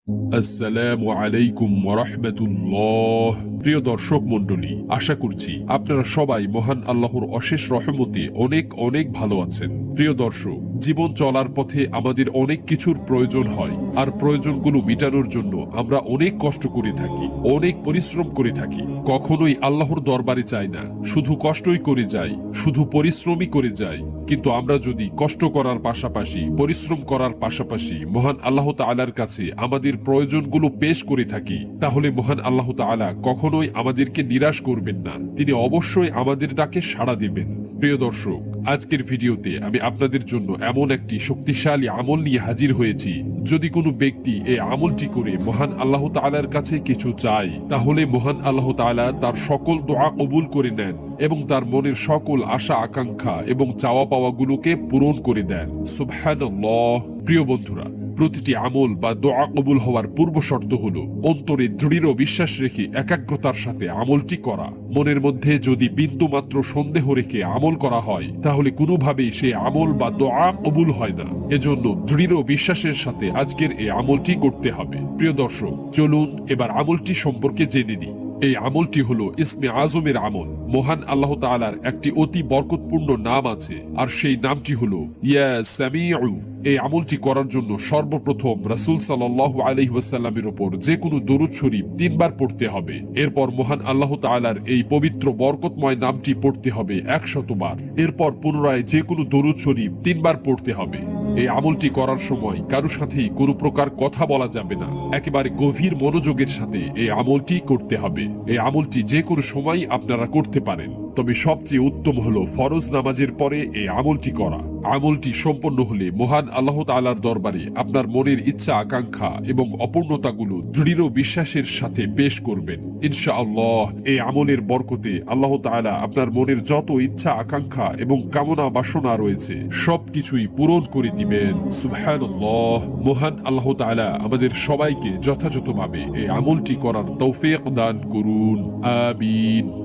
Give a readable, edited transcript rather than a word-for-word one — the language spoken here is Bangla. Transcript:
আসসালামু আলাইকুম ওয়া রাহমাতুল্লাহ। প্রিয় দর্শক মণ্ডলী, আশা করছি আপনারা সবাই মহান আল্লাহর অশেষ রহমতে অনেক অনেক ভালো আছেন। প্রিয় দর্শক, জীবন চলার পথে আমাদের অনেক কিছুর প্রয়োজন হয়, আর প্রয়োজনগুলো মেটানোর জন্য আমরা অনেক কষ্ট করে থাকি, অনেক পরিশ্রম করে থাকি। কখনোই আল্লাহর দরবারে চাই না, শুধু কষ্টই করে যাই, শুধু পরিশ্রমই করে যাই। কিন্তু আমরা যদি কষ্ট করার পাশাপাশি, পরিশ্রম করার পাশাপাশি মহান আল্লাহ তাআলার কাছে আমাদের প্রয়োজনগুলো পেশ করে থাকি, তাহলে মহান আল্লাহ তাআলা কখনোই আমাদেরকে নিরাশ করবেন না। তিনি অবশ্যই আমাদের ডাকে সাড়া দিবেন। প্রিয় দর্শক, আজকের ভিডিওতে আমি আপনাদের জন্য এমন একটি শক্তিশালী আমল নিয়ে হাজির হয়েছি। যদি কোনো ব্যক্তি এই আমলটি করে মহান আল্লাহ তাআলার কাছে কিছু চায়, তাহলে মহান আল্লাহ তাআলা তার সকল দোয়া কবুল করে নেন এবং তার মনের সকল আশা আকাঙ্ক্ষা এবং চাওয়া পাওয়াগুলোকে পূরণ করে দেন। সুবহানাল্লাহ। প্রিয় বন্ধুরা, প্রতিটি আমল বা দোয়া কবুল হওয়ার পূর্ব শর্ত হলো অন্তরে দৃঢ় বিশ্বাস রেখে একাগ্রতার সাথে আমলটি করা। মনের মধ্যে যদি বিন্দু মাত্র সন্দেহ রেখে আমল করা হয়, তাহলে কোনোভাবেই সেই আমল বা দোয়া কবুল হয় না। এজন্য দৃঢ় বিশ্বাসের সাথে আজকের এই আমলটি করতে হবে। প্রিয় দর্শক, চলুন এবার আমলটি সম্পর্কে জেনে নিই। এই আমলটি হলো ইসমে আজমের আমল। মহান আল্লাহ তাআলার একটি অতি বরকতপূর্ণ নাম আছে, আর সেই নামটি হলো ইয়া সামিউ। এই আমলটি করার জন্য সর্বপ্রথম রাসূল সাল্লাল্লাহু আলাইহি ওয়াসাল্লামের উপর যে কোনো দরুদ শরীফ 3 বার পড়তে হবে। এরপর মহান আল্লাহ তাআলার এই পবিত্র বরকতময় নামটি পড়তে হবে 100 বার। এরপর পুনরায় যে কোনো দরুদ শরীফ 3 বার পড়তে হবে। এই আমলটি করার সময় কারো সাথেই কোনো প্রকার কথা বলা যাবে না। একেবারে গভীর মনোযোগের সাথে এই আমলটি করতে হবে। এই আমলটি যে কোনো সময় আপনারা করতে পারেন, তবে সবচেয়ে উত্তম হলো ফরজ নামাজের পরে এই আমলটি করা। আমলটি সম্পন্ন হলে মহান আল্লাহ তাআলার দরবারে আপনার মনের ইচ্ছা আকাঙ্ক্ষা এবং অপূর্ণতাগুলো দৃঢ় বিশ্বাসের সাথে পেশ করবেন। ইনশাআল্লাহ এই আমলের বরকতে আল্লাহ তাআলা আপনার মনের যত ইচ্ছা আকাঙ্ক্ষা এবং কামনা বাসনা রয়েছে সবকিছুই পূরণ করে দিবেন। সুবহানাল্লাহ। মহান আল্লাহ তাআলা আমাদের সবাইকে যথাযথভাবে এই আমলটি করার তৌফিক দান করুন। আমিন।